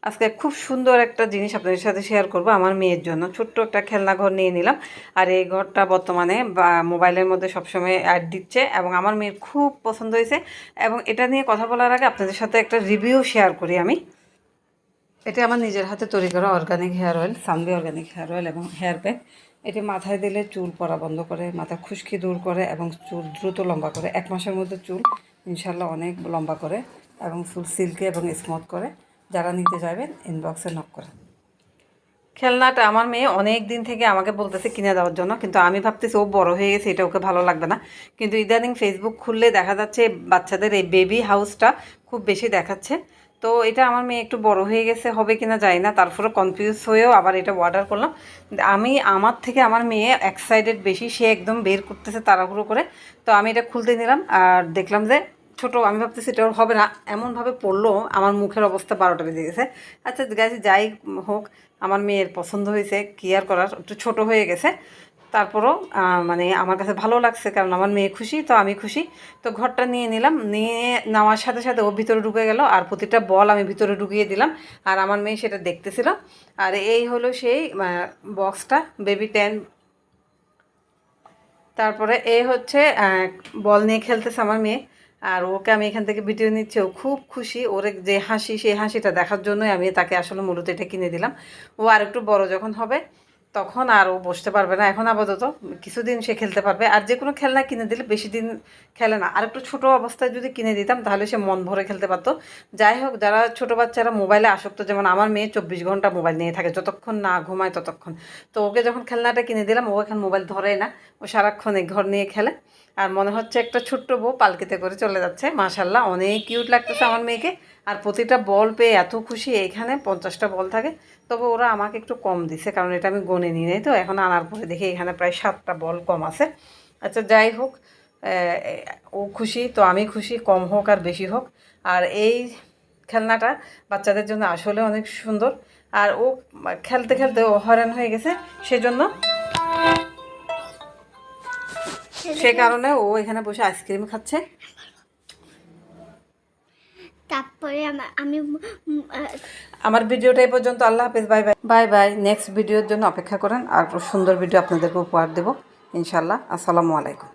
আজকে খুব সুন্দর একটা জিনিস আপনাদের সাথে শেয়ার করব। আমার মেয়ের জন্য ছোট্ট একটা খেলনা ঘর নিয়ে নিলাম। আর এই ঘরটা বর্তমানে মোবাইলের মধ্যে সবসময় অ্যাড দিচ্ছে এবং আমার মেয়ের খুব পছন্দ হয়েছে। এবং এটা নিয়ে কথা বলার আগে আপনাদের সাথে একটা রিভিউ শেয়ার করি আমি। এটা আমার নিজের হাতে তৈরি করা organic hair oil, Sanvi organic hair oil এবং হেয়ার প্যাক। এটি মাথায় দিলে চুল পড়া বন্ধ করে, মাথা খুশকি দূর করে এবং চুল দ্রুত লম্বা করে। 1 মাসের মধ্যে চুল ইনশাল্লাহ অনেক লম্বা করে এবং চুল সিল্কি এবং স্মুথ করে। যারা নিতে চাইবেন ইনবক্সে নক করেন। খেলনাটা আমার মেয়ে অনেক দিন থেকে আমাকে বলতেছে কিনে দেওয়ার জন্য, কিন্তু আমি ভাবতেছি ও বড় হয়ে গেছে, এটা ওকে ভালো লাগবে না। কিন্তু ইদানিং ফেসবুক খুললে দেখা যাচ্ছে বাচ্চাদের এই বেবি হাউসটা খুব বেশি দেখাচ্ছে। তো এটা আমার মেয়ে একটু বড় হয়ে গেছে, হবে কিনা জানি না, তারপরে কনফিউজ হয়েও আবার এটা অর্ডার করলাম। আমি আমার থেকে আমার মেয়ে এক্সাইটেড বেশি, সে একদম বের করতেছে তাড়াহুড়ো করে। তো আমি এটা খুলতে নিলাম আর দেখলাম যে ছোটো, আমি ভাবতেছি এটা ওর হবে না, এমনভাবে পড়লো আমার মুখের অবস্থা 12টা বেজে গেছে। আচ্ছা গাছ যাই হোক, আমার মেয়ের পছন্দ হয়েছে, কি আর করার, একটু ছোটো হয়ে গেছে। তারপরও মানে আমার কাছে ভালো লাগছে, কারণ আমার মেয়ে খুশি তো আমি খুশি। তো ঘরটা নিয়ে নিলাম, নিয়ে নেওয়ার সাথে সাথে ও ভিতরে ঢুকে গেল আর প্রতিটা বল আমি ভিতরে ঢুকিয়ে দিলাম। আর আমার মেয়ে সেটা দেখতেছিল। আর এই হলো সেই বক্সটা, বেবি 10। তারপরে এ হচ্ছে বল নিয়ে খেলতেছে আমার মেয়ে। আর ওকে আমি এখান থেকে ভিডিও নিচ্ছি, ও খুব খুশি। ওর যে হাসি, সেই হাসিটা দেখার জন্যই আমি তাকে আসলে মূলত এটা কিনে দিলাম। ও আর একটু বড় যখন হবে তখন আর ও বসতে পারবে না, এখন আপাতত কিছুদিন সে খেলতে পারবে। আর যে কোনো খেলনা কিনে দিলে বেশি দিন খেলে না। আর একটু ছোটো অবস্থায় যদি কিনে দিতাম তাহলে সে মন ভরে খেলতে পারতো। যাই হোক, যারা ছোটো বাচ্চারা মোবাইলে আসক্ত, যেমন আমার মেয়ে 24 ঘন্টা মোবাইল নিয়ে থাকে, যতক্ষণ না ঘুমায় ততক্ষণ। তো ওকে যখন খেলনাটা কিনে দিলাম, ও এখন মোবাইল ধরেই না, ও সারাক্ষণ এই ঘর নিয়ে খেলে। আর মনে হচ্ছে একটা ছোট্ট বউ পালকিতে করে চলে যাচ্ছে। মাশাল্লাহ অনেক কিউট লাগতেছে আমার মেয়েকে। আর প্রতিটা বল পেয়ে এত খুশি, এখানে 50টা বল থাকে। তবে ওরা আমাকে একটু কম দিছে, কারণ এটা আমি গনে নিই নাই, তো এখন আনার পরে দেখি এখানে প্রায় 7টা বল কম আছে। আচ্ছা যাই হোক, ও খুশি তো আমি খুশি, কম হোক আর বেশি হোক। আর এই খেলনাটা বাচ্চাদের জন্য আসলে অনেক সুন্দর। আর ও খেলতে খেলতে ও হয়রান হয়ে গেছে, সেজন্য সে কারণে ও এখানে বসে আইসক্রিম খাচ্ছে। তারপরে আমি আমার ভিডিওটা এই পর্যন্ত। আল্লাহ হাফেজ, bye bye bye bye. Next ভিডিওর জন্য অপেক্ষা করেন, আর সুন্দর ভিডিও আপনাদেরকে উপহার দেবো ইনশাল্লাহ। আসসালামু আলাইকুম।